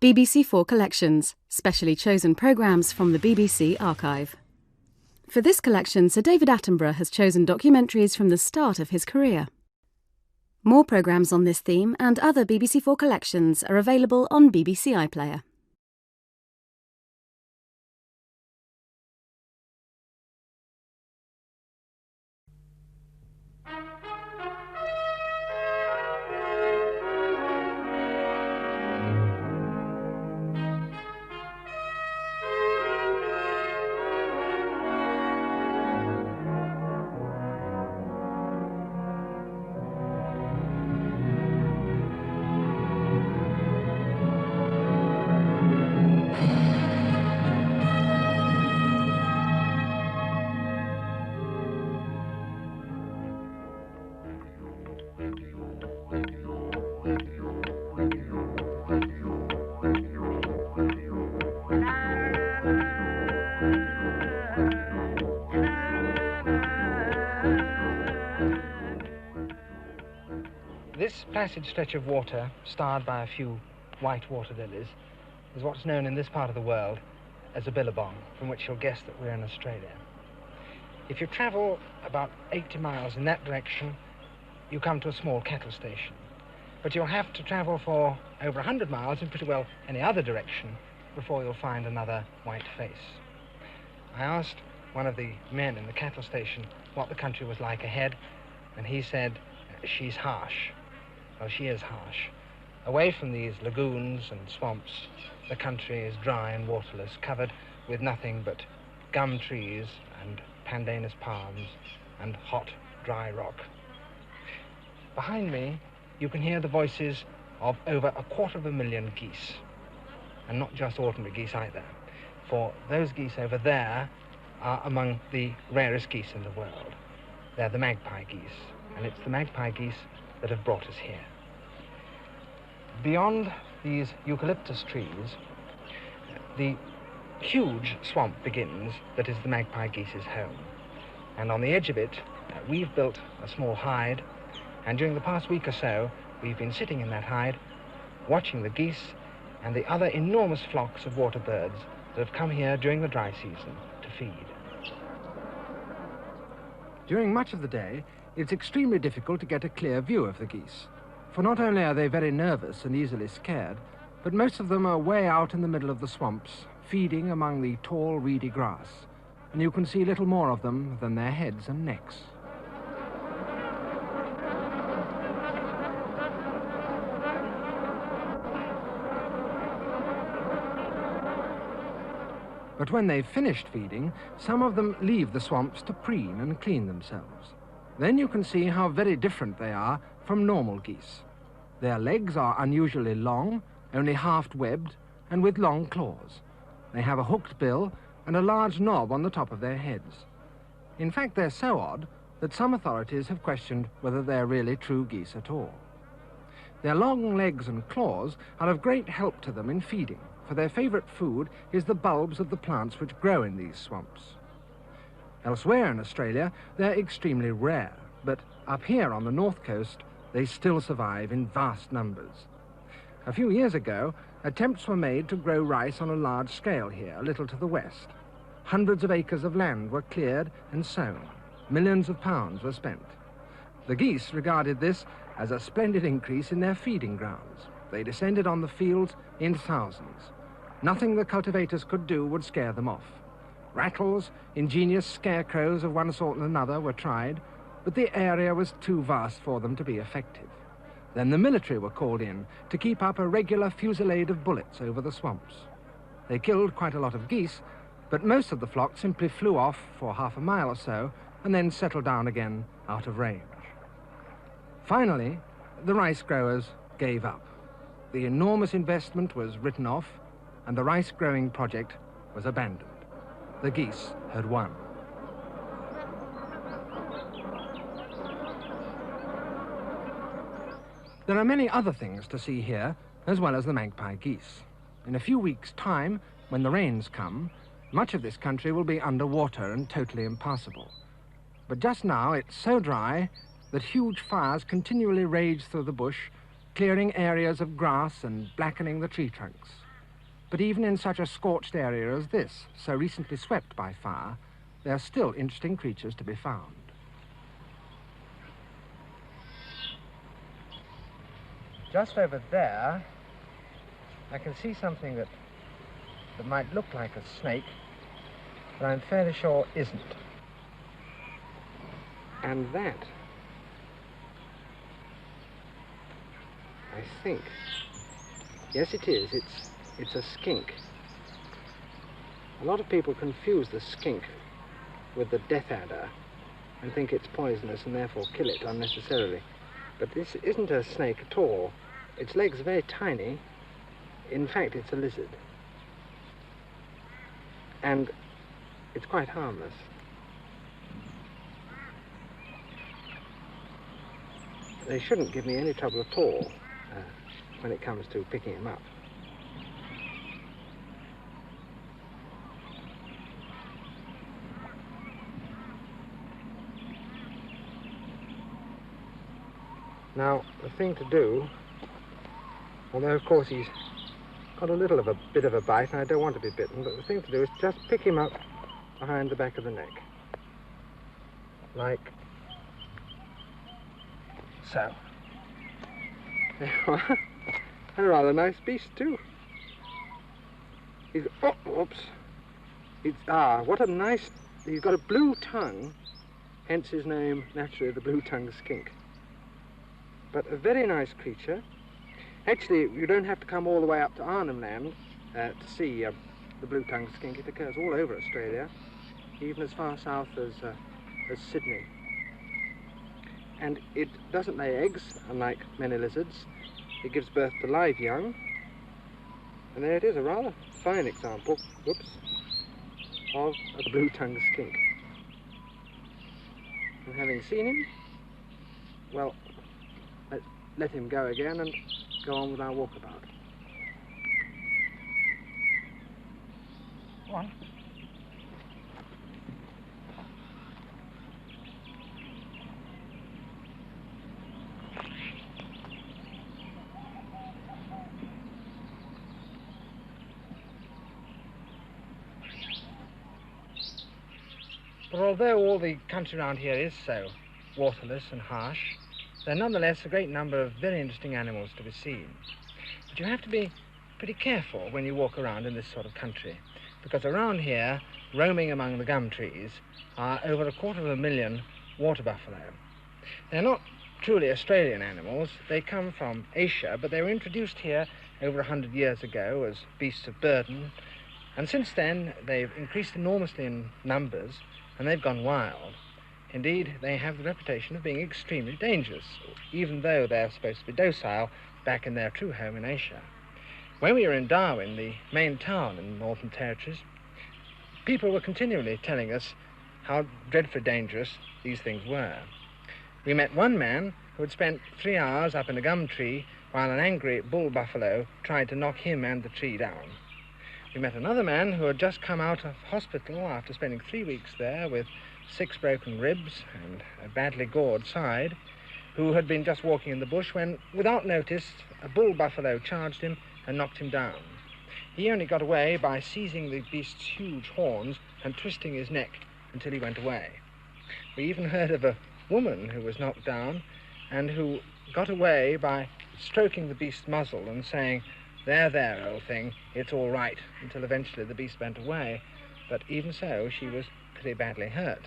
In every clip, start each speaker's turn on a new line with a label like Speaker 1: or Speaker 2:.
Speaker 1: BBC4 Collections, specially chosen programmes from the BBC archive. For this collection, Sir David Attenborough has chosen documentaries from the start of his career. More programmes on this theme and other BBC4 collections are available on BBC iPlayer.
Speaker 2: This placid stretch of water, starred by a few white water lilies, is what's known in this part of the world as a billabong, from which you'll guess that we're in Australia. If you travel about 80 miles in that direction, you come to a small cattle station. But you'll have to travel for over 100 miles in pretty well any other direction before you'll find another white face. I asked one of the men in the cattle station what the country was like ahead, and he said, "She's harsh." Well, she is harsh. Away from these lagoons and swamps, the country is dry and waterless, covered with nothing but gum trees and pandanus palms and hot, dry rock. Behind me, you can hear the voices of over 250,000 geese. And not just ordinary geese either, for those geese over there are among the rarest geese in the world. They're the magpie geese, and it's the magpie geese that have brought us here. Beyond these eucalyptus trees, the huge swamp begins that is the magpie geese's home. And on the edge of it, we've built a small hide, and during the past week or so, we've been sitting in that hide, watching the geese and the other enormous flocks of water birds that have come here during the dry season to feed. During much of the day, it's extremely difficult to get a clear view of the geese, for not only are they very nervous and easily scared, but most of them are way out in the middle of the swamps, feeding among the tall, reedy grass, and you can see little more of them than their heads and necks. But when they've finished feeding, some of them leave the swamps to preen and clean themselves. Then you can see how very different they are from normal geese. Their legs are unusually long, only half-webbed, and with long claws. They have a hooked bill and a large knob on the top of their heads. In fact, they're so odd that some authorities have questioned whether they're really true geese at all. Their long legs and claws are of great help to them in feeding, for their favorite food is the bulbs of the plants which grow in these swamps. Elsewhere in Australia, they're extremely rare, but up here on the north coast, they still survive in vast numbers. A few years ago, attempts were made to grow rice on a large scale here, a little to the west. Hundreds of acres of land were cleared and sown. Millions of pounds were spent. The geese regarded this as a splendid increase in their feeding grounds. They descended on the fields in thousands. Nothing the cultivators could do would scare them off. Rattles, ingenious scarecrows of one sort and another were tried, but the area was too vast for them to be effective. Then the military were called in to keep up a regular fusillade of bullets over the swamps. They killed quite a lot of geese, but most of the flock simply flew off for half a mile or so and then settled down again out of range. Finally, the rice growers gave up. The enormous investment was written off, and the rice growing project was abandoned. The geese had won. There are many other things to see here, as well as the magpie geese. In a few weeks' time, when the rains come, much of this country will be underwater and totally impassable. But just now it's so dry that huge fires continually rage through the bush, clearing areas of grass and blackening the tree trunks. But even in such a scorched area as this, so recently swept by fire, there are still interesting creatures to be found. Just over there, I can see something that might look like a snake, but I'm fairly sure isn't. And that, I think, yes it is, it's a skink. A lot of people confuse the skink with the death adder and think it's poisonous and therefore kill it unnecessarily. But this isn't a snake at all. Its legs are very tiny. In fact, it's a lizard. And it's quite harmless. They shouldn't give me any trouble at all when it comes to picking him up. Now, the thing to do, although of course he's got a little of a bit of a bite and I don't want to be bitten, but the thing to do is just pick him up behind the back of the neck. Like so. There you are. And a rather nice beast too. He's, oh, whoops. What a nice, he's got a blue tongue, hence his name, naturally, the blue-tongued skink. But a very nice creature. Actually, you don't have to come all the way up to Arnhem Land to see the blue-tongued skink. It occurs all over Australia, even as far south as Sydney. And it doesn't lay eggs, unlike many lizards. It gives birth to live young. And there it is, a rather fine example, whoops, of a blue-tongued skink. And having seen him, well, let's let him go again and go on with our walkabout. Go on. But although all the country around here is so waterless and harsh, there are nonetheless a great number of very interesting animals to be seen. But you have to be pretty careful when you walk around in this sort of country, because around here, roaming among the gum trees, are over 250,000 water buffalo. They're not truly Australian animals. They come from Asia, but they were introduced here over 100 years ago as beasts of burden, and since then they've increased enormously in numbers and they've gone wild. Indeed, they have the reputation of being extremely dangerous, even though they're supposed to be docile back in their true home in Asia. When we were in Darwin, the main town in the Northern Territories, people were continually telling us how dreadfully dangerous these things were. We met one man who had spent 3 hours up in a gum tree while an angry bull buffalo tried to knock him and the tree down. We met another man who had just come out of hospital after spending 3 weeks there with 6 broken ribs and a badly gored side, who had been just walking in the bush when, without notice, a bull buffalo charged him and knocked him down. He only got away by seizing the beast's huge horns and twisting his neck until he went away. We even heard of a woman who was knocked down and who got away by stroking the beast's muzzle and saying, "There, there, old thing, it's all right," until eventually the beast went away. But even so, she was pretty badly hurt.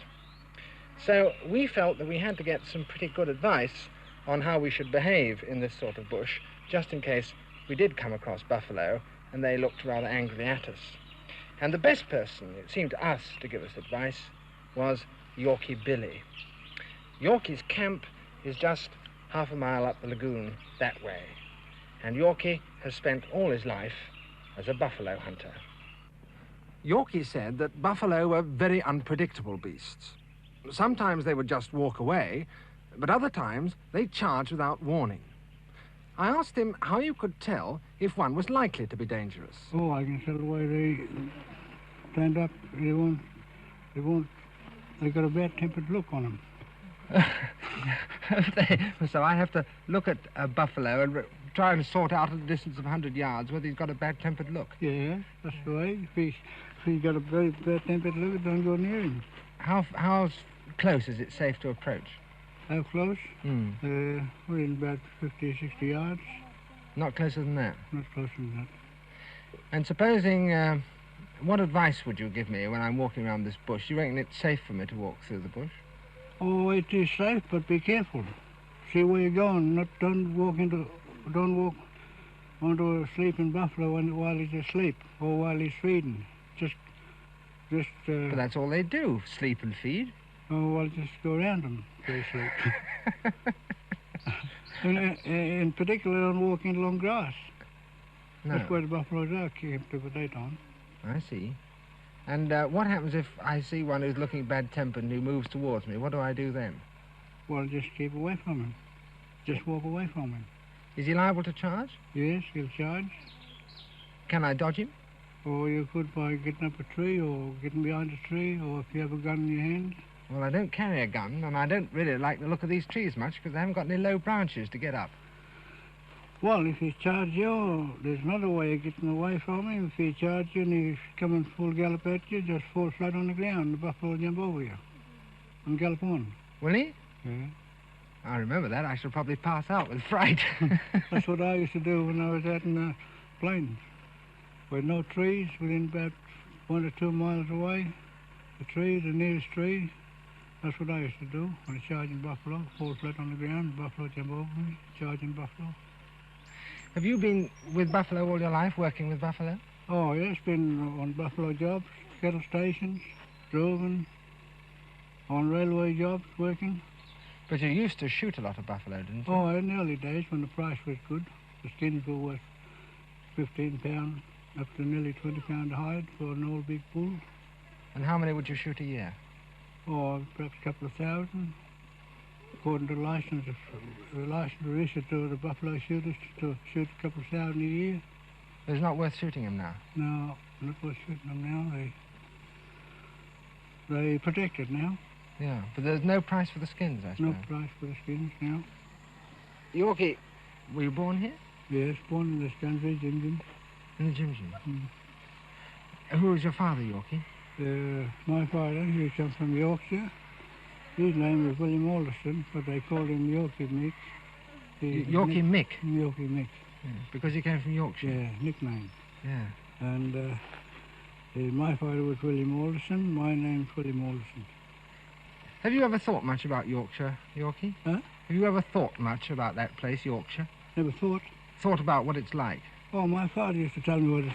Speaker 2: So we felt that we had to get some pretty good advice on how we should behave in this sort of bush, just in case we did come across buffalo and they looked rather angrily at us. And the best person, it seemed to us, to give us advice was Yorkie Billy. Yorkie's camp is just half a mile up the lagoon that way, and Yorkie has spent all his life as a buffalo hunter. Yorkie said that buffalo were very unpredictable beasts. Sometimes they would just walk away, but other times they'd charge without warning. I asked him how you could tell if one was likely to be dangerous.
Speaker 3: Oh, I can tell the way they stand up. They got a bad-tempered look on them.
Speaker 2: So I have to look at a buffalo and try and sort out at a distance of 100 yards whether he's got a bad-tempered look.
Speaker 3: Yeah, that's the way. If he's got a very bad-tempered look, don't go near him.
Speaker 2: How close is it safe to approach?
Speaker 3: How close? We're in about 50 or 60 yards.
Speaker 2: Not closer than that?
Speaker 3: Not closer than that.
Speaker 2: And supposing, what advice would you give me when I'm walking around this bush? You reckon it's safe for me to walk through the bush?
Speaker 3: Oh, it is safe, but be careful. See where you're going. Don't walk onto a sleeping buffalo while he's asleep or while he's feeding.
Speaker 2: But that's all they do, sleep and feed.
Speaker 3: Oh, well, just go around them till they sleep. In particular, don't walk in long grass.
Speaker 2: No.
Speaker 3: That's where the buffaloes are kept over the daytime.
Speaker 2: I see. And what happens if I see one who's looking bad-tempered and who moves towards me? What do I do then?
Speaker 3: Well, just keep away from him. Just walk away from him.
Speaker 2: Is he liable to charge?
Speaker 3: Yes, he'll charge.
Speaker 2: Can I dodge him?
Speaker 3: Or you could by getting up a tree or getting behind a tree, or if you have a gun in your hand.
Speaker 2: Well, I don't carry a gun, and I don't really like the look of these trees much because I haven't got any low branches to get up.
Speaker 3: Well, if he charges you, there's another way of getting away from him. If he charges you and he's coming full gallop at you, just fall flat on the ground. The buffalo will jump over you and gallop on.
Speaker 2: Will he?
Speaker 3: Yeah.
Speaker 2: I remember that. I shall probably pass out with fright.
Speaker 3: That's what I used to do when I was out in the plains. With no trees, within about 1 or 2 miles away, the nearest tree. That's what I used to do when a charging buffalo, fall flat on the ground, the buffalo jump over me, charging buffalo.
Speaker 2: Have you been with buffalo all your life, working with buffalo?
Speaker 3: Oh, yes, been on buffalo jobs, cattle stations, driven, on railway jobs, working.
Speaker 2: But you used to shoot a lot of buffalo, didn't you?
Speaker 3: Oh, in the early days when the price was good. The skins were worth £15, up to nearly £20 a hide for an old big bull.
Speaker 2: And how many would you shoot a year?
Speaker 3: Or perhaps a couple of thousand, according to the license we issued to the buffalo shooters to shoot a couple of thousand a year.
Speaker 2: It's not worth shooting them now?
Speaker 3: No, not worth shooting them now. They protected now.
Speaker 2: Yeah, but there's no price for the skins, I suppose.
Speaker 3: No price for the skins now.
Speaker 2: Yorkie, were you born here?
Speaker 3: Yes, born in this country, Jim.
Speaker 2: In the Jim. Who was your father, Yorkie?
Speaker 3: My father, he comes from Yorkshire. His name was William Alderson, but they called him Yorkie Mick.
Speaker 2: Yorkie Mick?
Speaker 3: Yorkie Mick.
Speaker 2: Yeah, because he came from Yorkshire?
Speaker 3: Yeah, nickname.
Speaker 2: Yeah.
Speaker 3: And my father was William Alderson, my name's William Alderson.
Speaker 2: Have you ever thought much about Yorkshire, Yorkie?
Speaker 3: Huh?
Speaker 2: Have you ever thought much about that place, Yorkshire?
Speaker 3: Never thought.
Speaker 2: Thought about what it's like?
Speaker 3: Oh, my father used to tell me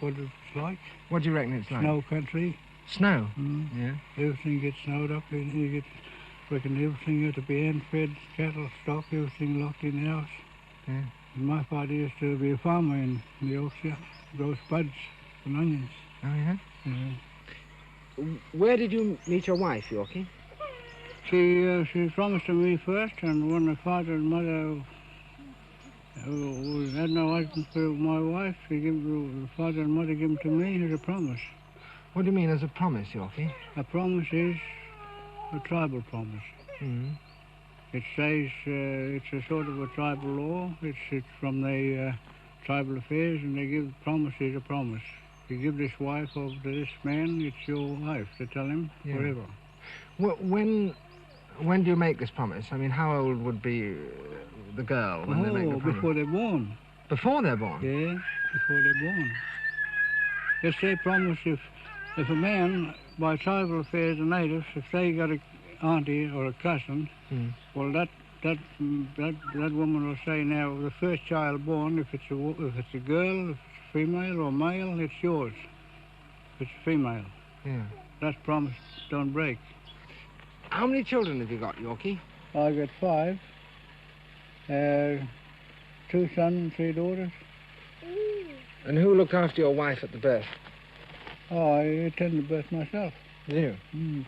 Speaker 3: what it's like.
Speaker 2: What do you reckon it's like?
Speaker 3: Snow country.
Speaker 2: Snow?
Speaker 3: Yeah. Everything gets snowed up. You reckon everything had to be hand-fed, cattle, stock, everything locked in the house.
Speaker 2: Yeah.
Speaker 3: And my father used to be a farmer in Yorkshire, grow spuds and onions.
Speaker 2: Oh, yeah?
Speaker 3: Yeah.
Speaker 2: Where did you meet your wife, Yorkie?
Speaker 3: She promised to me first, and when the father and mother had no husband for my wife, the father and mother gave him to me as a promise.
Speaker 2: What do you mean as a promise, Yorkie?
Speaker 3: A promise is a tribal promise.
Speaker 2: Mm-hmm.
Speaker 3: It says it's a sort of a tribal law. It's from the tribal affairs, and they give promise is a promise. You give this wife over to this man, it's your wife, to tell him forever.
Speaker 2: Well, when do you make this promise? I mean, how old would be the girl when they make the promise?
Speaker 3: Before they're born.
Speaker 2: Before they're born?
Speaker 3: Yeah, before they're born. Yes, they promise if a man, by tribal affairs, the natives, if they got an auntie or a cousin, well, that woman will say now, the first child born, if it's a girl, if it's female or male, it's yours. If it's female.
Speaker 2: Yeah.
Speaker 3: That promise don't break.
Speaker 2: How many children have you got, Yorkie?
Speaker 3: I got 5. 2 sons and 3 daughters.
Speaker 2: And who looked after your wife at the birth?
Speaker 3: Oh, I attended the birth myself.
Speaker 2: You?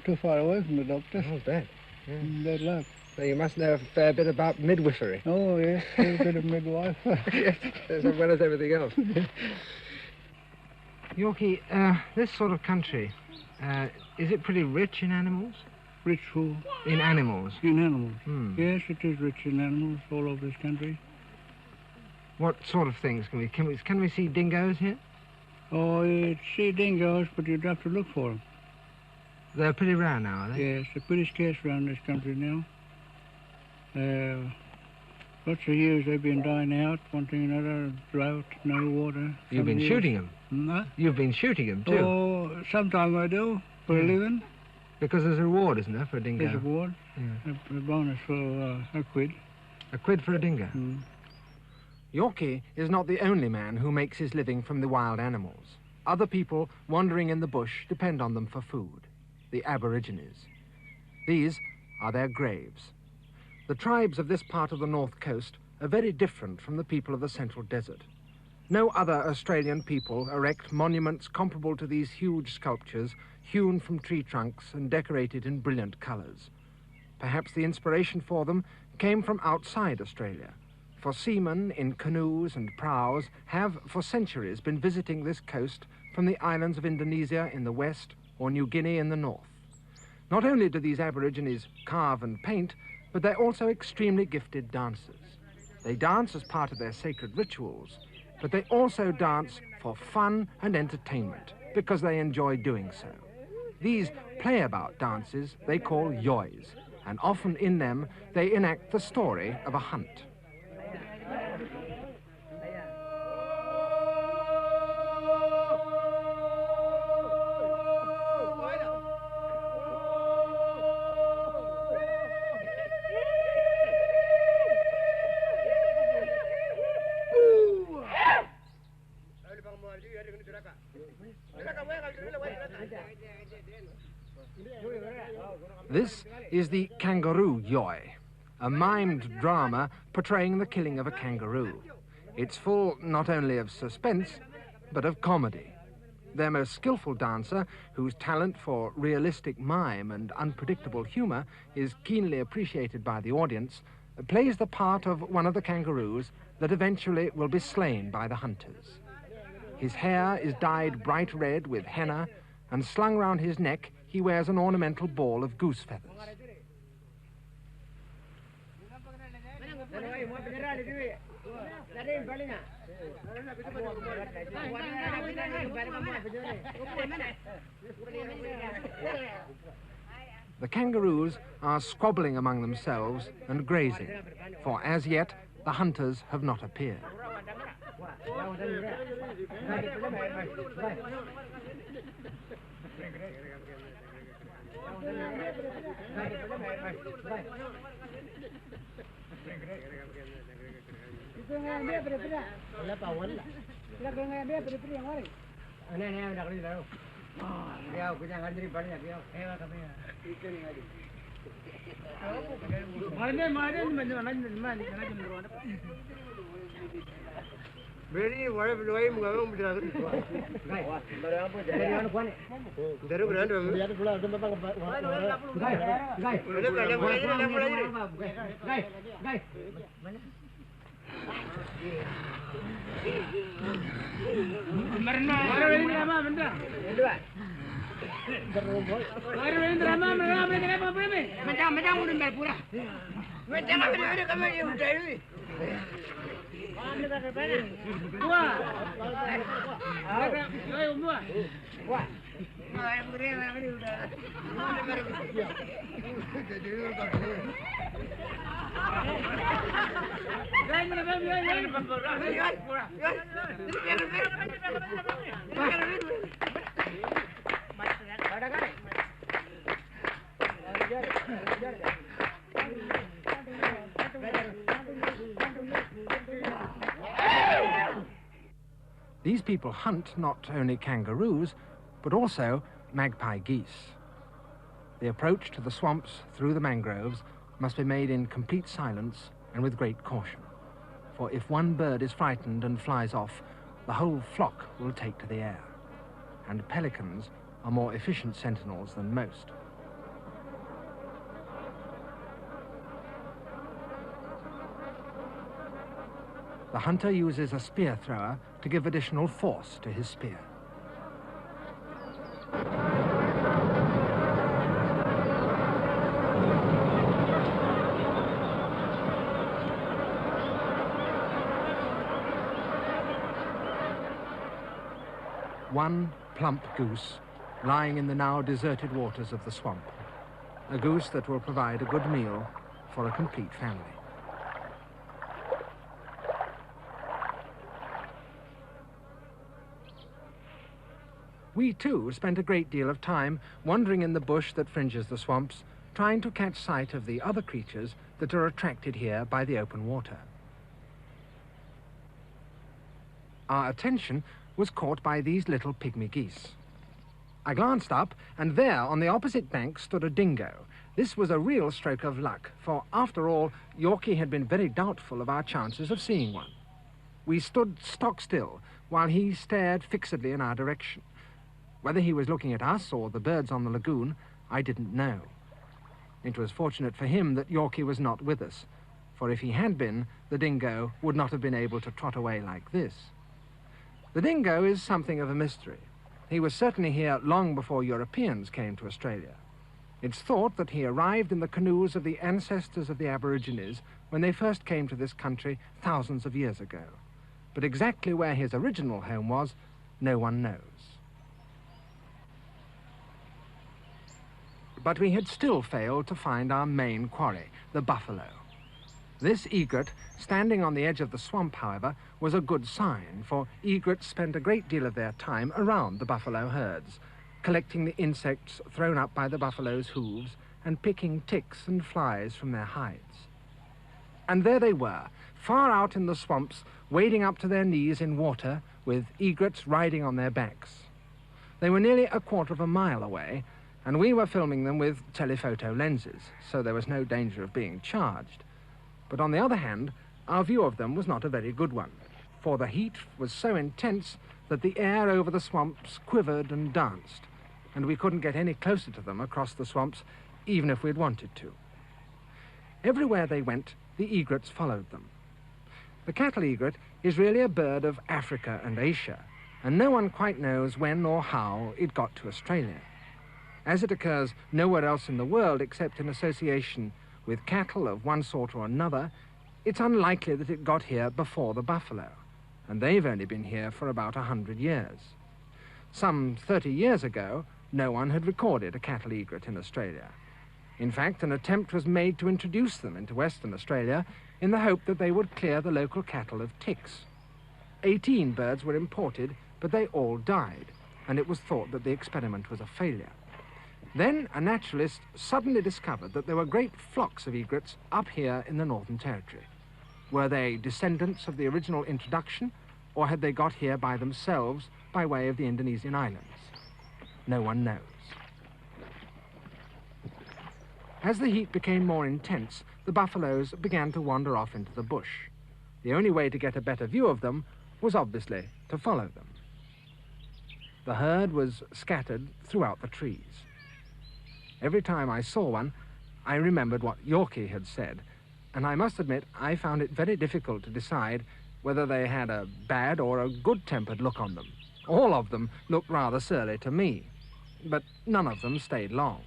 Speaker 3: Too far away from the doctor.
Speaker 2: Oh, bad. Yeah.
Speaker 3: Bad luck.
Speaker 2: So you must know a fair bit about midwifery.
Speaker 3: Oh, yes, a bit of midwife.
Speaker 2: Yes, as well as everything else. Yorkie, this sort of country, is it pretty rich in animals?
Speaker 3: Rich for?
Speaker 2: In animals?
Speaker 3: In animals. Yes, it is rich in animals all over this country.
Speaker 2: What sort of things can we see dingoes here?
Speaker 3: Oh, you'd see dingoes, but you'd have to look for them.
Speaker 2: They're pretty rare now, are they?
Speaker 3: Yes, they're pretty scarce around this country now. Lots of years they've been dying out, one thing or another, drought, no water.
Speaker 2: You've been shooting them?
Speaker 3: Huh?
Speaker 2: You've been shooting them too?
Speaker 3: Oh, sometimes I do, for a living.
Speaker 2: Because there's a reward, isn't there, for a dingo?
Speaker 3: There's a reward, a bonus for a quid.
Speaker 2: A quid for a dingo?
Speaker 3: Mm.
Speaker 2: Yorkie is not the only man who makes his living from the wild animals. Other people wandering in the bush depend on them for food, the Aborigines. These are their graves. The tribes of this part of the north coast are very different from the people of the Central Desert. No other Australian people erect monuments comparable to these huge sculptures hewn from tree trunks and decorated in brilliant colours. Perhaps the inspiration for them came from outside Australia, for seamen in canoes and prows have for centuries been visiting this coast from the islands of Indonesia in the west or New Guinea in the north. Not only do these Aborigines carve and paint, but they're also extremely gifted dancers. They dance as part of their sacred rituals, but they also dance for fun and entertainment because they enjoy doing so. These play-about dances they call yois, and often in them they enact the story of a hunt. This is the kangaroo yoi, a mimed drama portraying the killing of a kangaroo. It's full not only of suspense, but of comedy. Their most skillful dancer, whose talent for realistic mime and unpredictable humour is keenly appreciated by the audience, plays the part of one of the kangaroos that eventually will be slain by the hunters. His hair is dyed bright red with henna, and slung round his neck he wears an ornamental ball of goose feathers. The kangaroos are squabbling among themselves and grazing, for as yet the hunters have not appeared. These people hunt not only kangaroos, but also magpie geese. The approach to the swamps through the mangroves must be made in complete silence and with great caution. For if one bird is frightened and flies off, the whole flock will take to the air. And pelicans are more efficient sentinels than most. The hunter uses a spear thrower to give additional force to his spear. one plump goose lying in the now deserted waters of the swamp. A goose that will provide a good meal for a complete family. We too spent a great deal of time wandering in the bush that fringes the swamps, trying to catch sight of the other creatures that are attracted here by the open water. Our attention was caught by these little pygmy geese. I glanced up, and there on the opposite bank stood a dingo. This was a real stroke of luck, for after all, Yorkie had been very doubtful of our chances of seeing one. We stood stock still while he stared fixedly in our direction. Whether he was looking at us or the birds on the lagoon, I didn't know. It was fortunate for him that Yorkie was not with us, for if he had been, the dingo would not have been able to trot away like this. The dingo is something of a mystery. He was certainly here long before Europeans came to Australia. It's thought that he arrived in the canoes of the ancestors of the Aborigines when they first came to this country thousands of years ago. But exactly where his original home was, no one knows. But we had still failed to find our main quarry, the buffalo. This egret, standing on the edge of the swamp, however, was a good sign, for egrets spend a great deal of their time around the buffalo herds, collecting the insects thrown up by the buffalo's hooves and picking ticks and flies from their hides. And there they were, far out in the swamps, wading up to their knees in water, with egrets riding on their backs. They were nearly a quarter of a mile away, and we were filming them with telephoto lenses, so there was no danger of being charged. But on the other hand, our view of them was not a very good one, for the heat was so intense that the air over the swamps quivered and danced, and we couldn't get any closer to them across the swamps, even if we'd wanted to. Everywhere they went, the egrets followed them. The cattle egret is really a bird of Africa and Asia, and no one quite knows when or how it got to Australia. As it occurs nowhere else in the world except in association with cattle of one sort or another, it's unlikely that it got here before the buffalo, and they've only been here for about 100 years. Some 30 years ago, no one had recorded a cattle egret in Australia. In fact, an attempt was made to introduce them into Western Australia in the hope that they would clear the local cattle of ticks. 18 birds were imported, but they all died, and it was thought that the experiment was a failure. Then a naturalist suddenly discovered that there were great flocks of egrets up here in the Northern Territory. Were they descendants of the original introduction, or had they got here by themselves by way of the Indonesian islands? No one knows. As the heat became more intense, the buffaloes began to wander off into the bush. The only way to get a better view of them was obviously to follow them. The herd was scattered throughout the trees. Every time I saw one, I remembered what Yorkie had said, and I must admit I found it very difficult to decide whether they had a bad or a good-tempered look on them. All of them looked rather surly to me, but none of them stayed long.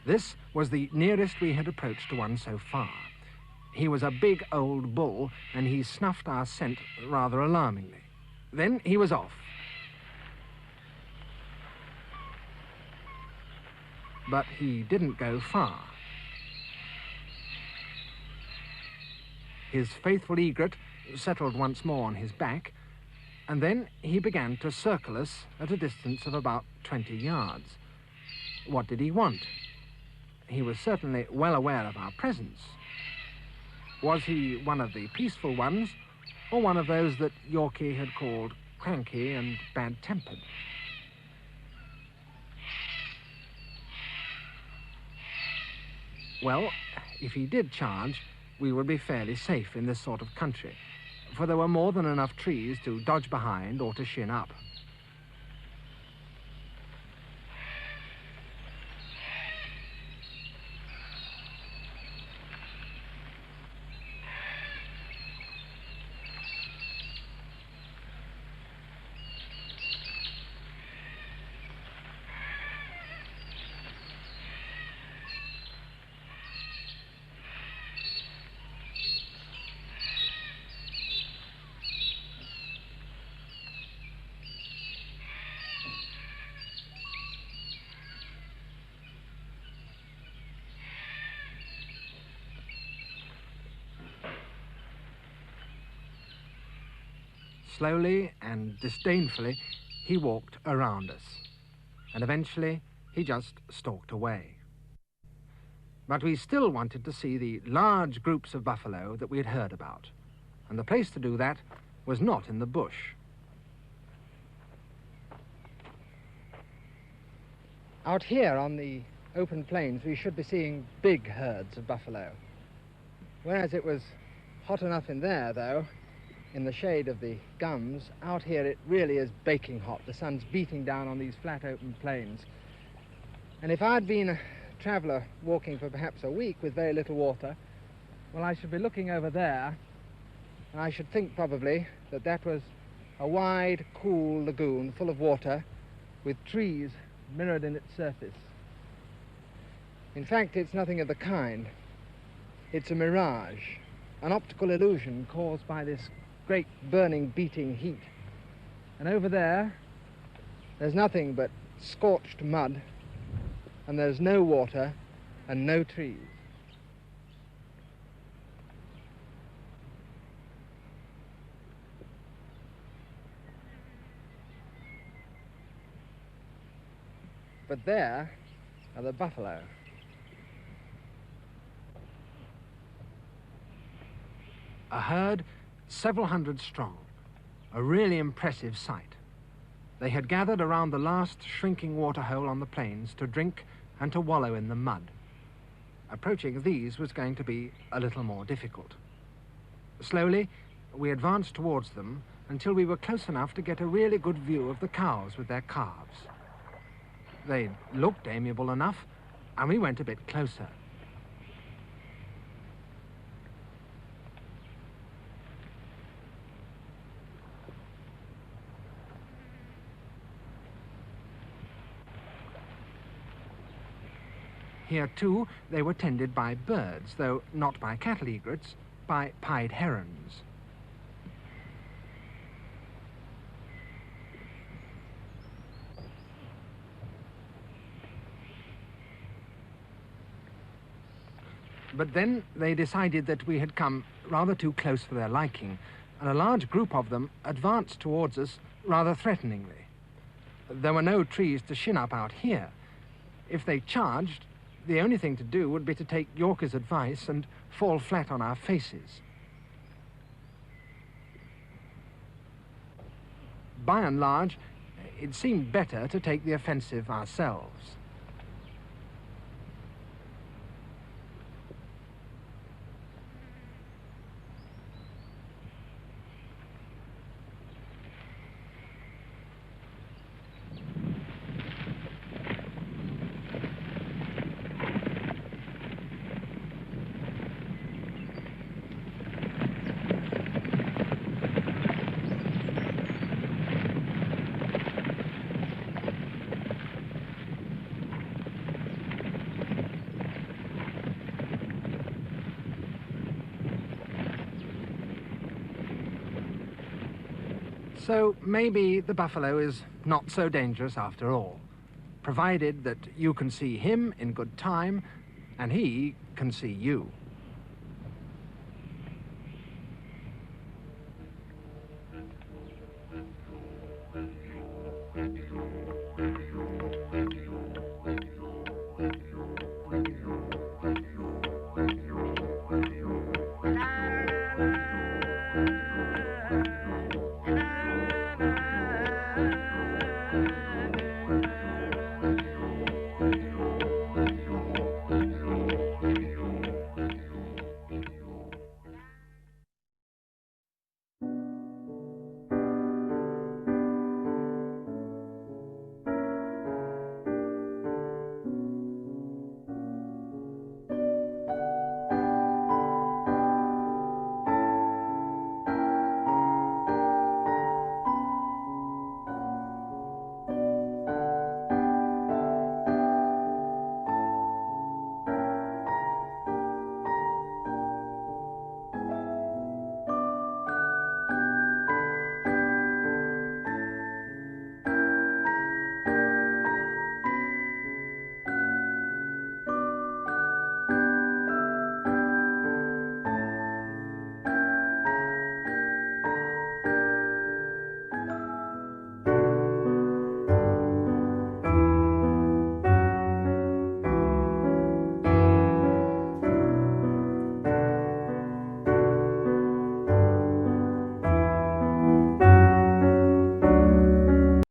Speaker 2: This was the nearest we had approached to one so far. He was a big old bull, and he snuffed our scent rather alarmingly. Then he was off. But he didn't go far. His faithful egret settled once more on his back, and then he began to circle us at a distance of about 20 yards. What did he want? He was certainly well aware of our presence. Was he one of the peaceful ones, or one of those that Yorkie had called cranky and bad-tempered? Well, if he did charge, we would be fairly safe in this sort of country, for there were more than enough trees to dodge behind or to shin up. Slowly and disdainfully, he walked around us, and eventually he just stalked away. But we still wanted to see the large groups of buffalo that we had heard about, and the place to do that was not in the bush. Out here on the open plains, we should be seeing big herds of buffalo. Whereas it was hot enough in there, though, in the shade of the gums, out here it really is baking hot. The sun's beating down on these flat open plains. And if I'd been a traveller walking for perhaps a week with very little water, well, I should be looking over there, and I should think probably that that was a wide, cool lagoon full of water with trees mirrored in its surface. In fact, it's nothing of the kind. It's a mirage, an optical illusion caused by this great burning, beating heat. And over there, there's nothing but scorched mud, and there's no water and no trees. But there are the buffalo. A herd several hundred strong, a really impressive sight. They had gathered around the last shrinking waterhole on the plains to drink and to wallow in the mud. Approaching these was going to be a little more difficult. Slowly, we advanced towards them until we were close enough to get a really good view of the cows with their calves. They looked amiable enough, and we went a bit closer. Here, too, they were tended by birds, though not by cattle egrets, by pied herons. But then they decided that we had come rather too close for their liking, and a large group of them advanced towards us rather threateningly. There were no trees to shin up out here. If they charged, the only thing to do would be to take Yorker's advice and fall flat on our faces. By and large, it seemed better to take the offensive ourselves. So maybe the buffalo is not so dangerous after all, provided that you can see him in good time and he can see you.